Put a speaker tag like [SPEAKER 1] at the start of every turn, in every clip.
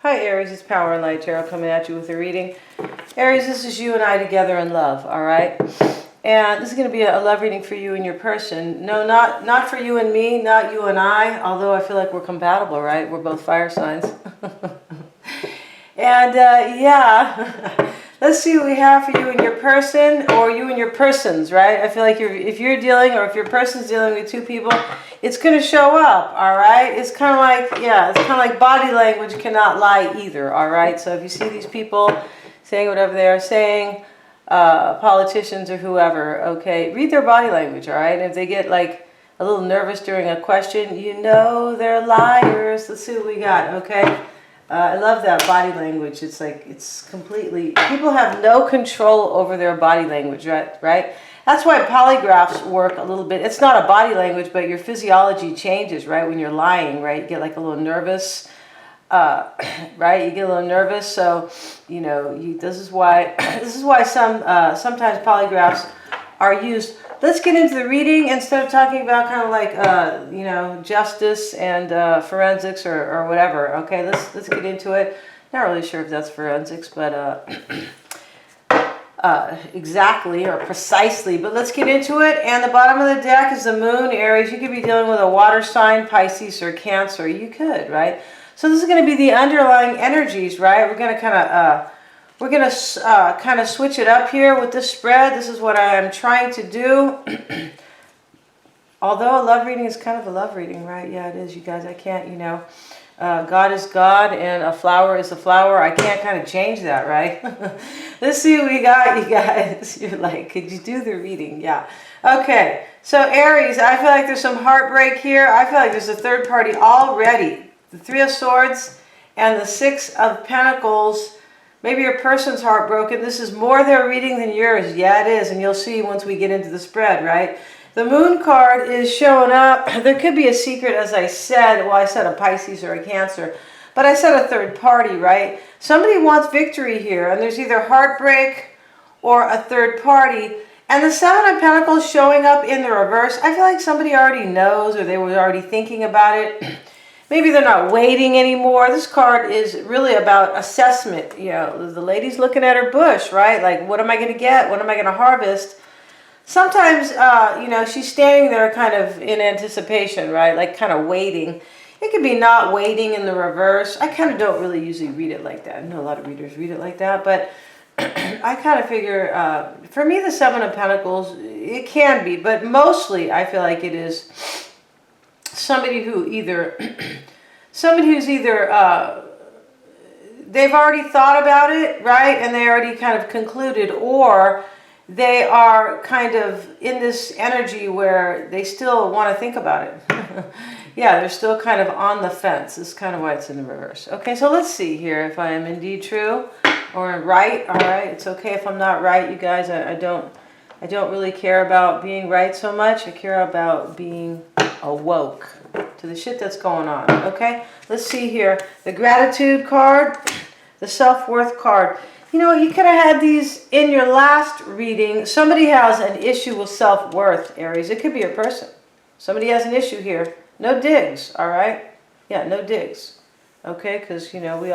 [SPEAKER 1] Hi Aries, it's Power and Light Tarot coming at you with a reading. Aries, this is you and I together in love, all right? And this is going to be a love reading for you and your person. No, not for you and me, not you and I, although I feel like we're compatible, right? We're both fire signs. And yeah, let's see what we have for you and your person, or you and your persons, right? I feel like if you're dealing, or if your person's dealing with two people, it's going to show up, all right? It's kind of like, yeah, it's kind of like body language cannot lie either, all right? So if you see these people saying whatever they are saying, politicians or whoever, okay, read their body language, all right? And if they get like a little nervous during a question, you know they're liars. Let's see what we got, okay? I love that body language. It's like, it's completely, people have no control over their body language, right? That's why polygraphs work a little bit. It's not a body language, but your physiology changes, right? When you're lying, right? You get like a little nervous, right? You get a little nervous. So, you know, this is why sometimes polygraphs are used. Let's get into the reading instead of talking about kind of like, you know, justice and forensics or whatever. Okay, let's get into it. Not really sure if that's forensics, but exactly or precisely, but let's get into it. And the bottom of the deck is the moon, Aries. You could be dealing with a water sign, Pisces or Cancer. You could, right? So this is going to be the underlying energies, right? We're going to kind of switch it up here with this spread. This is what I am trying to do. Although a love reading is kind of a love reading, right? Yeah, it is, you guys. I can't, you know, God is God and a flower is a flower. I can't kind of change that, right? Let's see what we got, you guys. You're like, could you do the reading? Yeah. Okay. So Aries, I feel like there's some heartbreak here. I feel like there's a third party already. The Three of Swords and the Six of Pentacles. Maybe your person's heartbroken. This is more their reading than yours. Yeah, it is. And you'll see once we get into the spread, right? The Moon card is showing up. There could be a secret, as I said. Well, I said a Pisces or a Cancer. But I said a third party, right? Somebody wants victory here. And there's either heartbreak or a third party. And the Seven of Pentacles showing up in the reverse. I feel like somebody already knows, or they were already thinking about it. Maybe they're not waiting anymore. This card is really about assessment. You know, the lady's looking at her bush, right? Like, what am I going to get? What am I going to harvest? Sometimes, you know, she's standing there kind of in anticipation, right? Like kind of waiting. It could be not waiting in the reverse. I kind of don't really usually read it like that. I know a lot of readers read it like that, but I kind of figure, for me, the Seven of Pentacles, it can be, but mostly I feel like it is somebody who either, who's either, they've already thought about it, right? And they already kind of concluded, or they are kind of in this energy where they still want to think about it. Yeah, they're still kind of on the fence. This is kind of why it's in the reverse. Okay, so let's see here if I am indeed true or right. All right, it's okay if I'm not right, you guys. I don't really care about being right so much. I care about being awoke to the shit that's going on. Okay, let's see here. The gratitude card, the self-worth card. You know, you could have had these in your last reading. Somebody has an issue with self-worth, Aries. It could be a person. Somebody has an issue here. No digs, all right? Yeah, no digs. Okay, because, you know, we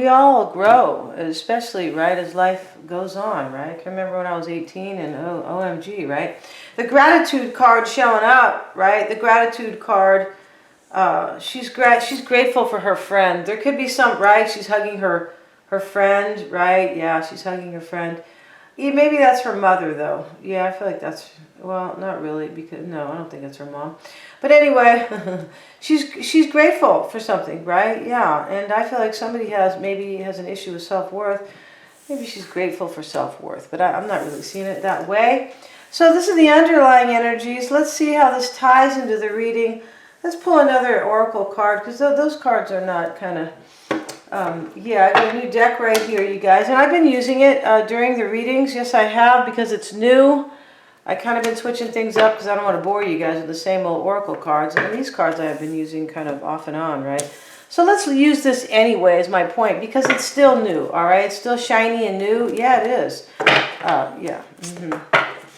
[SPEAKER 1] all grow, especially, right, as life goes on, right? I can remember when I was 18 and OMG, right? The gratitude card showing up, right? The gratitude card, she's grateful for her friend. There could be some, right? She's hugging her friend, right? Yeah, she's hugging her friend. Yeah, maybe that's her mother, though. Yeah, I feel like that's, well, not really, because, no, I don't think it's her mom. But anyway, she's grateful for something, right? Yeah, and I feel like somebody maybe has an issue with self-worth. Maybe she's grateful for self-worth, but I'm not really seeing it that way. So this is the underlying energies. Let's see how this ties into the reading. Let's pull another oracle card, because those cards are not kind of, yeah, I got a new deck right here, you guys. And I've been using it during the readings. Yes, I have, because it's new. I kind of been switching things up because I don't want to bore you guys with the same old oracle cards. And these cards I have been using kind of off and on, right? So let's use this anyway, is my point, because it's still new, all right? It's still shiny and new. Yeah, it is. Yeah.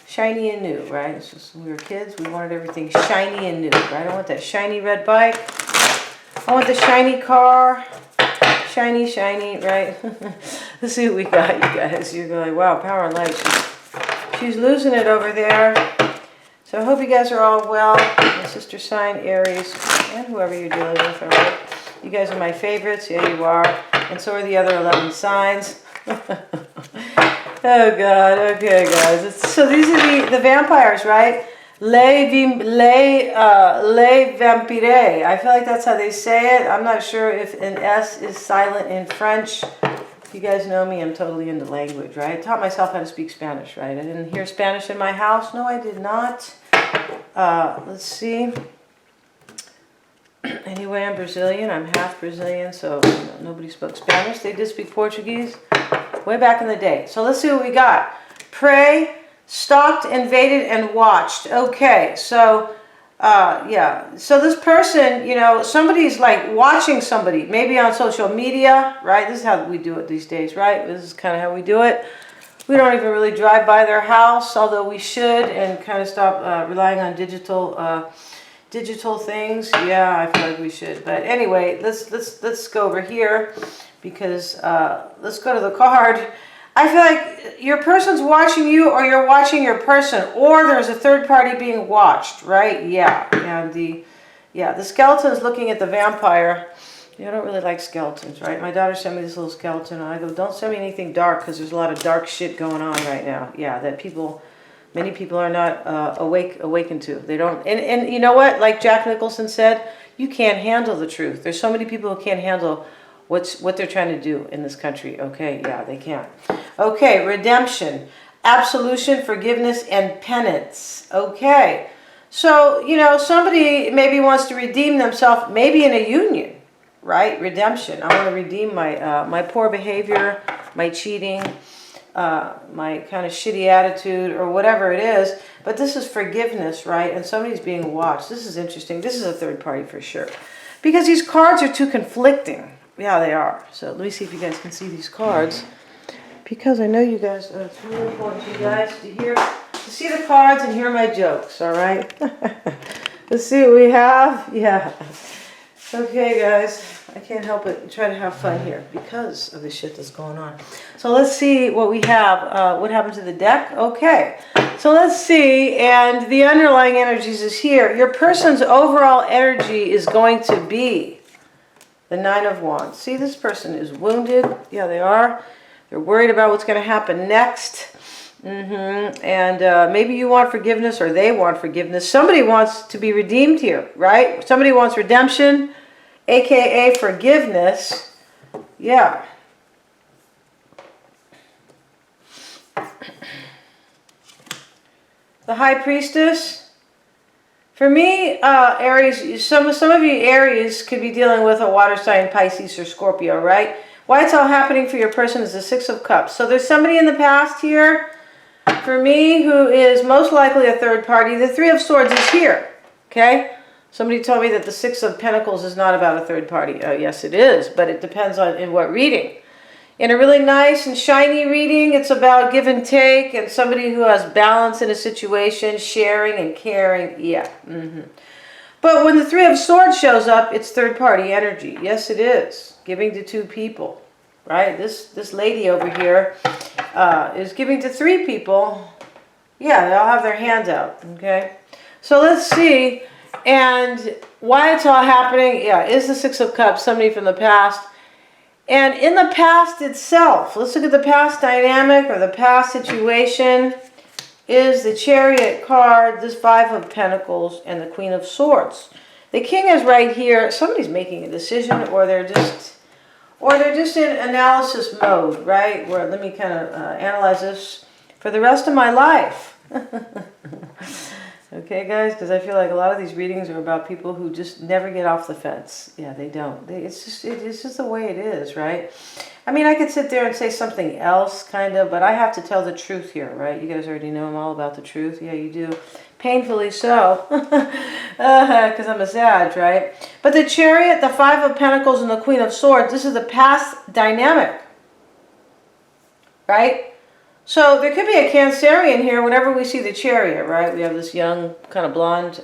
[SPEAKER 1] Shiny and new, right? It's just when we were kids, we wanted everything shiny and new, right? I want that shiny red bike. I want the shiny car. Shiny, shiny, right? Let's see what we got, you guys. You're going, wow, power and light. She's losing it over there. So I hope you guys are all well. My sister sign, Aries, and whoever you're dealing with, all right? You guys are my favorites. Yeah, you are. And so are the other 11 signs. Oh, God. Okay, guys. So these are the vampires, right? Les vampires. I feel like that's how they say it. I'm not sure if an S is silent in French. If you guys know me, I'm totally into language, right? I taught myself how to speak Spanish, right? I didn't hear Spanish in my house. No, I did not. Let's see. Anyway, I'm Brazilian. I'm half Brazilian, so nobody spoke Spanish. They did speak Portuguese way back in the day. So let's see what we got. Pray, stalked, invaded, and watched. Okay, so yeah. So this person, somebody's like watching somebody, maybe on social media, right? This is how we do it these days, right? This is kind of how we do it. We don't even really drive by their house, although we should, and kind of stop relying on digital things. Yeah, I feel like we should. But anyway, let's go over here, because let's go to the card. I feel like your person's watching you, or you're watching your person, or there's a third party being watched, right? Yeah. And the skeleton is looking at the vampire. I don't really like skeletons, right? My daughter sent me this little skeleton, and I go, don't send me anything dark, because there's a lot of dark shit going on right now. Yeah, that many people are not awakened to. They don't, and you know what? Like Jack Nicholson said, you can't handle the truth. There's so many people who can't handle what they're trying to do in this country. Okay, yeah, they can't. Okay, redemption, absolution, forgiveness, and penance. Okay, so somebody maybe wants to redeem themselves, maybe in a union, right? Redemption. I want to redeem my poor behavior, my cheating, my kind of shitty attitude, or whatever it is. But this is forgiveness, right? And somebody's being watched. This is interesting. This is a third party for sure, because these cards are too conflicting. Yeah, they are. So let me see if you guys can see these cards, because I know you guys, it's really important to you guys to see the cards and hear my jokes, all right? Let's see what we have. Yeah. Okay, guys, I can't help it. Try to have fun here because of the shit that's going on. So let's see what we have. What happened to the deck? Okay, so let's see. And the underlying energies is here. Your person's overall energy is going to be the 9 of Wands. See, this person is wounded. Yeah, they are. They're worried about what's going to happen next. And maybe you want forgiveness, or they want forgiveness. Somebody wants to be redeemed here, right? Somebody wants redemption, aka forgiveness. Yeah. The High Priestess. For me, Aries, some of you Aries could be dealing with a water sign, Pisces or Scorpio, right? Why it's all happening for your person is the 6 of Cups. So there's somebody in the past here, for me, who is most likely a third party. The 3 of Swords is here, okay? Somebody told me that the 6 of Pentacles is not about a third party. Oh, yes, it is, but it depends on in what reading. In a really nice and shiny reading, it's about give and take, and somebody who has balance in a situation, sharing and caring. Yeah. But when the 3 of Swords shows up, it's third party energy. Yes, it is. Giving to 2 people, right? This lady over here is giving to 3 people. Yeah, they all have their hands out, okay? So let's see. And why it's all happening, yeah, is the 6 of Cups, somebody from the past. And in the past itself, let's look at the past dynamic or the past situation, is the Chariot card, this 5 of Pentacles, and the Queen of Swords. The King is right here. Somebody's making a decision, or they're just in analysis mode, right? Where let me kind of analyze this for the rest of my life. Okay, guys, because I feel like a lot of these readings are about people who just never get off the fence. Yeah, they don't. It's just the way it is, right? I mean, I could sit there and say something else, kind of, but I have to tell the truth here, right? You guys already know I'm all about the truth. Yeah, you do. Painfully so, because I'm a Sag, right? But the Chariot, the 5 of Pentacles, and the Queen of Swords, this is the past dynamic, right? So there could be a Cancerian here whenever we see the Chariot, right? We have this young, kind of blonde,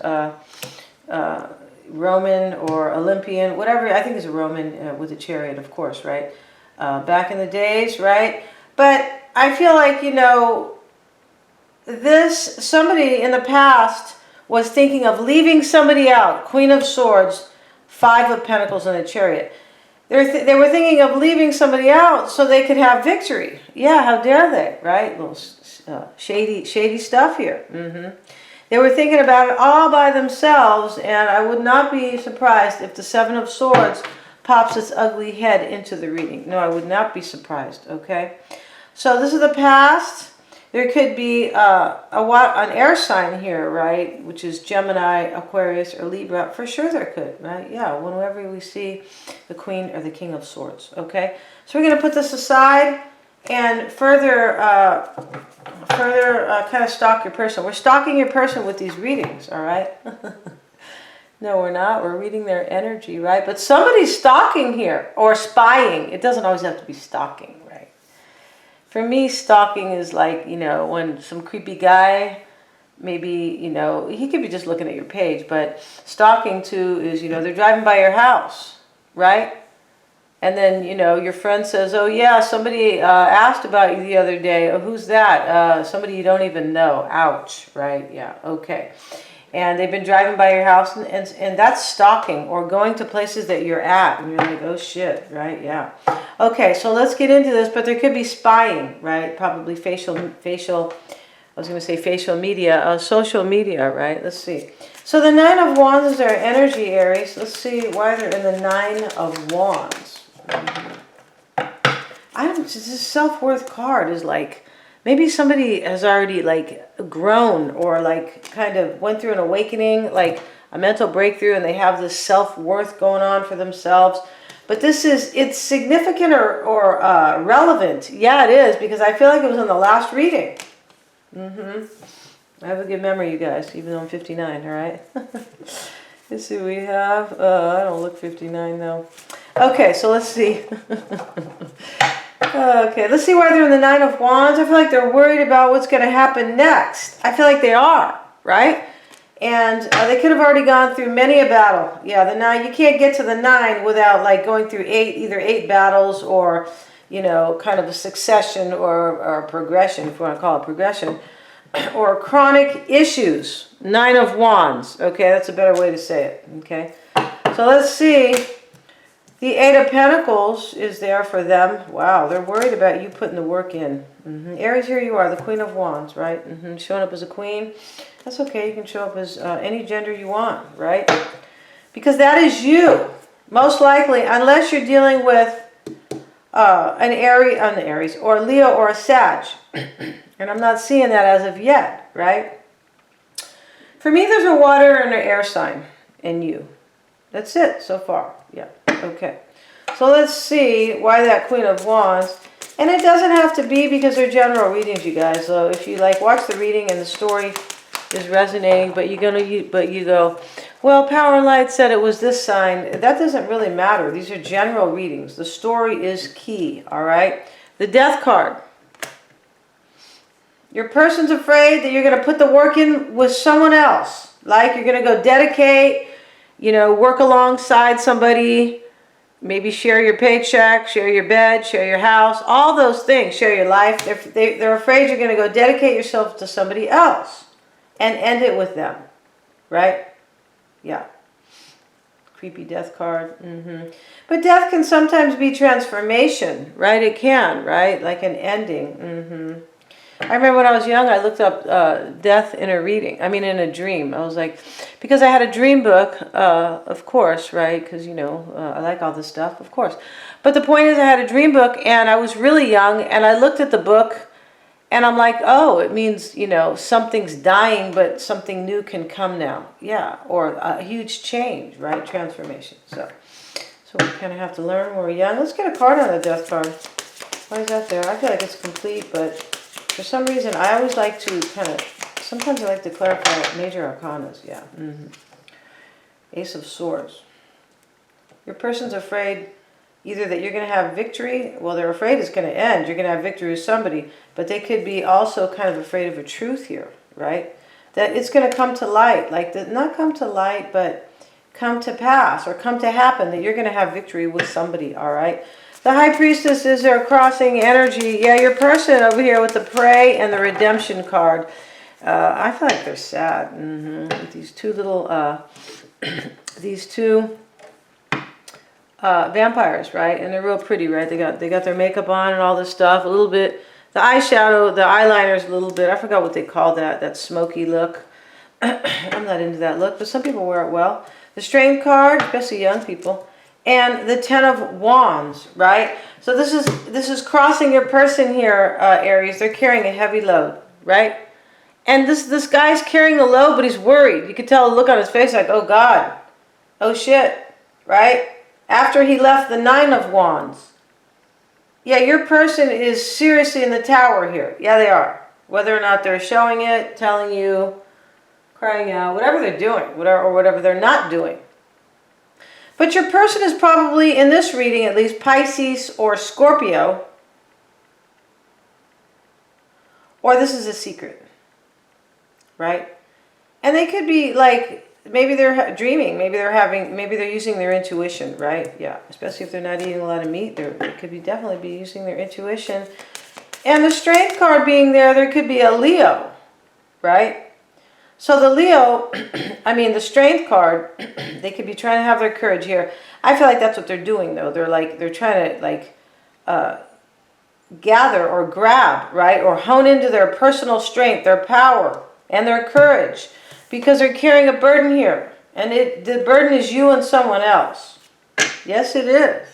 [SPEAKER 1] Roman or Olympian, whatever. I think it's a Roman with a chariot, of course, right? Back in the days, right? But I feel like, you know, somebody in the past was thinking of leaving somebody out. Queen of Swords, Five of Pentacles, and a chariot. They were thinking of leaving somebody out so they could have victory. Yeah, how dare they, right? Little shady stuff here. They were thinking about it all by themselves, and I would not be surprised if the Seven of Swords pops its ugly head into the reading. No, I would not be surprised, okay? So this is the past. There could be an air sign here, right? Which is Gemini, Aquarius, or Libra. For sure there could, right? Yeah, whenever we see the Queen or the King of Swords, okay? So we're going to put this aside and further kind of stalk your person. We're stalking your person with these readings, all right? No, we're not. We're reading their energy, right? But somebody's stalking here, or spying. It doesn't always have to be stalking, right? For me, stalking is like, you know, when some creepy guy, maybe, you know, he could be just looking at your page, but stalking too is, you know, they're driving by your house, right? And then, you know, your friend says, oh yeah, somebody asked about you the other day. Oh, who's that? Somebody you don't even know. Ouch, right? Yeah, okay. And they've been driving by your house, and that's stalking, or going to places that you're at, and you're like, oh shit, right? Yeah. Okay, so let's get into this, but there could be spying, right? Probably facial, I was going to say facial media, social media, right? Let's see. So the Nine of Wands is their energy, Aries. Let's see why they're in the Nine of Wands. This self-worth card is like, maybe somebody has already like grown, or like kind of went through an awakening, like a mental breakthrough, and they have this self-worth going on for themselves. But it's significant or relevant. Yeah, it is, because I feel like it was in the last reading. I have a good memory, you guys, even though I'm 59, all right? Let's see what we have. I don't look 59 though. Okay, so let's see. Okay, let's see why they're in the Nine of Wands. I feel like they're worried about what's going to happen next. I feel like they are, right? And they could have already gone through many a battle. Yeah, the Nine, you can't get to the Nine without like going through either eight battles, or, you know, kind of a succession or progression, if you want to call it progression, or chronic issues. Nine of Wands. Okay, that's a better way to say it. Okay, so let's see. The Eight of Pentacles is there for them. Wow, they're worried about you putting the work in. Aries, here you are, the Queen of Wands, right? Showing up as a queen. That's okay. You can show up as any gender you want, right? Because that is you. Most likely, unless you're dealing with an Aries, or Leo, or a Sag. And I'm not seeing that as of yet, right? For me, there's a water and an air sign in you. That's it so far. Yeah. Okay. So let's see why that Queen of Wands. And it doesn't have to be because they're general readings, you guys. So if you like watch the reading and the story is resonating, but you go, well, Power and Light said it was this sign. That doesn't really matter. These are general readings. The story is key. All right. The Death card. Your person's afraid that you're going to put the work in with someone else. Like you're going to go dedicate, you know, work alongside somebody, maybe share your paycheck, share your bed, share your house, all those things, share your life. They're afraid you're going to go dedicate yourself to somebody else and end it with them, right? Yeah. Creepy Death card. But death can sometimes be transformation, right? It can, right? Like an ending. I remember when I was young, I looked up death in a reading. I mean, in a dream. I was like, because I had a dream book, of course, right? Because, you know, I like all this stuff, of course. But the point is, I had a dream book, and I was really young, and I looked at the book, and I'm like, oh, it means, you know, something's dying, but something new can come now. Yeah, or a huge change, right? Transformation. So we kind of have to learn when we're young. Let's get a card on the Death card. Why is that there? I feel like it's complete, but for some reason, I always like to sometimes I like to clarify major arcanas. Yeah. Ace of Swords. Your person's afraid either that you're going to have victory. Well, they're afraid it's going to end. You're going to have victory with somebody. But they could be also kind of afraid of a truth here, right? That it's going to come to light. Like, not come to light, but come to pass or come to happen, that you're going to have victory with somebody, all right? The High Priestess is their crossing energy. Yeah, your person over here with the Pray and the Redemption card. I feel like they're sad. With these two little, vampires, right? And they're real pretty, right? They got their makeup on and all this stuff. A little bit, the eyeshadow, the eyeliner's a little bit, I forgot what they call that smoky look. I'm not into that look, but some people wear it well. The Strength card, especially young people. And the Ten of Wands, right? So this is crossing your person here, Aries. They're carrying a heavy load, right? And this guy's carrying a load, but he's worried. You could tell the look on his face like, oh God, oh shit, right? After he left the Nine of Wands. Yeah, your person is seriously in the tower here. Yeah, they are. Whether or not they're showing it, telling you, crying out, whatever they're doing, whatever they're not doing. But your person is probably, in this reading at least, Pisces or Scorpio. Or this is a secret. Right? And they could be like, maybe they're dreaming, maybe they're using their intuition, right? Yeah, especially if they're not eating a lot of meat, they could definitely be using their intuition. And the Strength card being there could be a Leo, right? So the Leo, the Strength card, they could be trying to have their courage here. I feel like that's what they're doing, though. They're trying to gather or grab, right? Or hone into their personal strength, their power, and their courage, because they're carrying a burden here. And the burden is you and someone else. Yes, it is.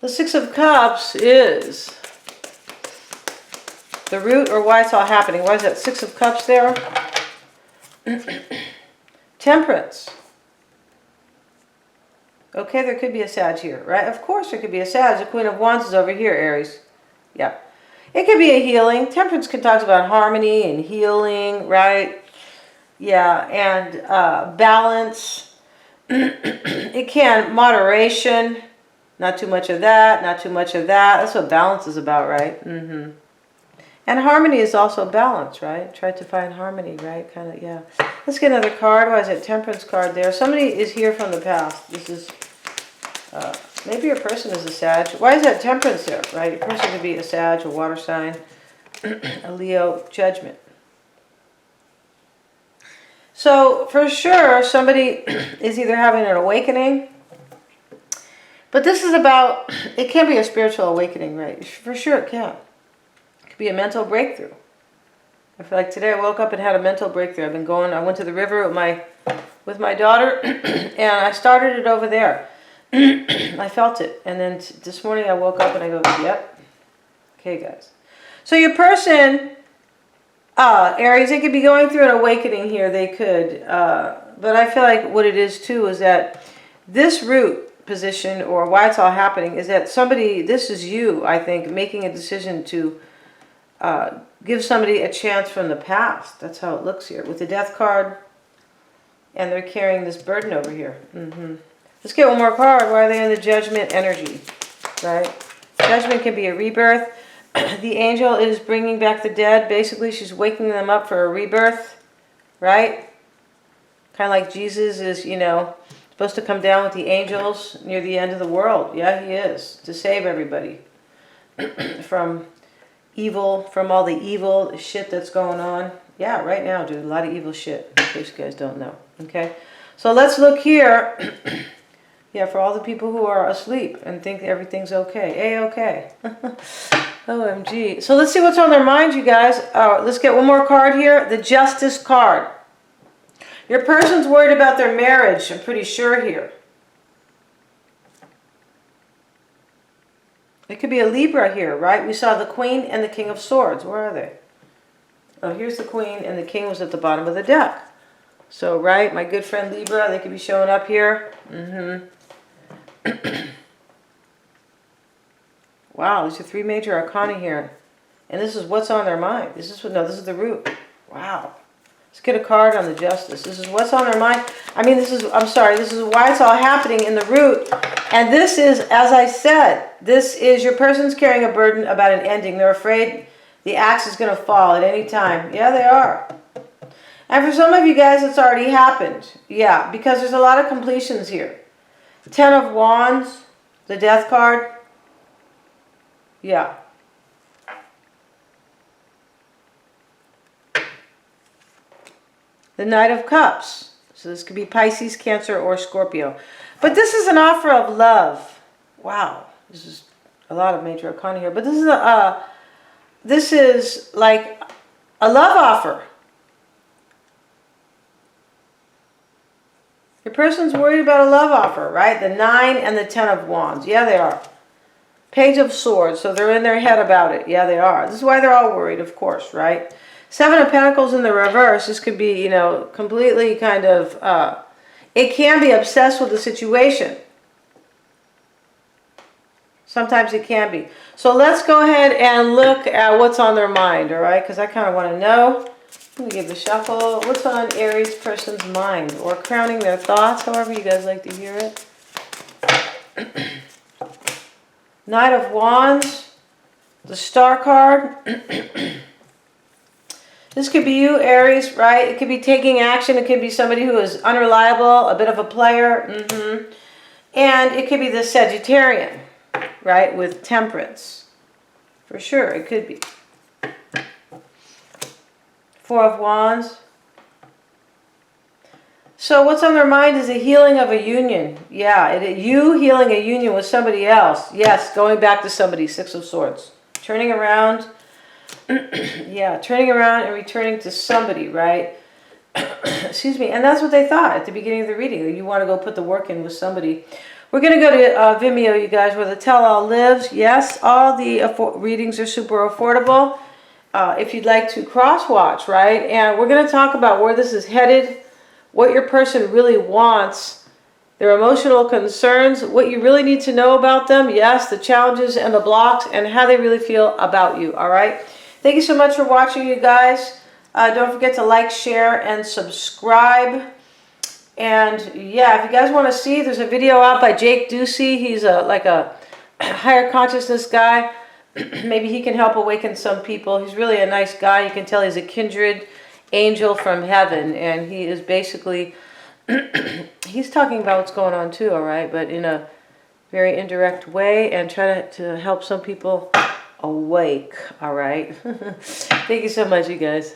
[SPEAKER 1] The Six of Cups is the root, or why it's all happening. Why is that Six of Cups there? Temperance. Okay, there could be a Sag here, right? Of course there could be a Sag. The Queen of Wands is over here, Aries. Yeah. It could be a healing. Temperance can talk about harmony and healing, right? Yeah, and balance. It can. Moderation. Not too much of that, not too much of that. That's what balance is about, right? And harmony is also balance, right? Try to find harmony, right? Kind of, yeah. Let's get another card. Why is it Temperance card there? Somebody is here from the past. This is, maybe your person is a Sag. Why is that Temperance there, right? Your person could be a Sag, a water sign, a Leo, Judgment. So, for sure, somebody is either having an awakening, but this is about, it can be a spiritual awakening, right? For sure it can. Could be a mental breakthrough. I feel like today I woke up and had a mental breakthrough. I went to the river with my daughter, and I started it over there. I felt it, and then this morning I woke up and I go, yep. Okay, guys. So your person, Aries, they could be going through an awakening here. They could, but I feel like what it is too is that this root position, or why it's all happening, is that somebody, this is you, I think, making a decision to give somebody a chance from the past. That's how it looks here. With the Death card, and they're carrying this burden over here. Let's get one more card. Why are they in the Judgment energy? Right? Judgment can be a rebirth. The angel is bringing back the dead. Basically, she's waking them up for a rebirth. Right? Kind of like Jesus is, supposed to come down with the angels near the end of the world. Yeah, he is. To save everybody from evil, from all the evil shit that's going on. Yeah, right now, dude, a lot of evil shit, in case you guys don't know. Okay, so let's look here. Yeah, for all the people who are asleep and think everything's okay. A-okay. OMG. So let's see what's on their mind, you guys. Let's get one more card here. The Justice card. Your person's worried about their marriage, I'm pretty sure here. It could be a Libra here, right? We saw the Queen and the King of Swords. Where are they? Oh, here's the Queen, and the King was at the bottom of the deck. So, right, my good friend Libra, they could be showing up here. Wow, these are three major arcana here. And this is what's on their mind. This is the root. Wow. Let's get a card on the Justice. This is what's on their mind. This is why it's all happening in the root. And this is, as I said, this is your person's carrying a burden about an ending. They're afraid the axe is going to fall at any time. Yeah, they are. And for some of you guys, it's already happened. Yeah, because there's a lot of completions here. Ten of Wands, the Death card. Yeah. The Knight of Cups. So this could be Pisces, Cancer, or Scorpio. But this is an offer of love. Wow. This is a lot of major arcana here. But this is like a love offer. Your person's worried about a love offer, right? The 9 and the 10 of Wands. Yeah, they are. Page of Swords. So they're in their head about it. Yeah, they are. This is why they're all worried, of course, right? 7 of Pentacles in the reverse. This could be, you know, completely kind of, it can be obsessed with the situation. Sometimes it can be. So let's go ahead and look at what's on their mind, all right? Because I kind of want to know. Let me give the shuffle. What's on Aries person's mind? Or crowning their thoughts, however you guys like to hear it. Knight of Wands. The Star card. This could be you, Aries, right? It could be taking action. It could be somebody who is unreliable, a bit of a player. And it could be the Sagittarian, right, with Temperance. For sure, it could be. 4 of Wands. So what's on their mind is a healing of a union. Yeah, you healing a union with somebody else. Yes, going back to somebody. 6 of Swords. Turning around. Yeah, turning around and returning to somebody, right? Excuse me. And that's what they thought at the beginning of the reading. You want to go put the work in with somebody. We're going to go to Vimeo, you guys, where the tell-all lives. Yes, all the readings are super affordable. If you'd like to cross-watch, right? And we're going to talk about where this is headed, what your person really wants, their emotional concerns, what you really need to know about them. Yes, the challenges and the blocks, and how they really feel about you, all right? Thank you so much for watching, you guys. Don't forget to like, share, and subscribe. And yeah, if you guys want to see, there's a video out by Jake Ducey. He's like a higher consciousness guy. Maybe he can help awaken some people. He's really a nice guy. You can tell he's a kindred angel from heaven. And he is basically, he's talking about what's going on too, all right? But in a very indirect way, and try to help some people awake, all right? Thank you so much, you guys.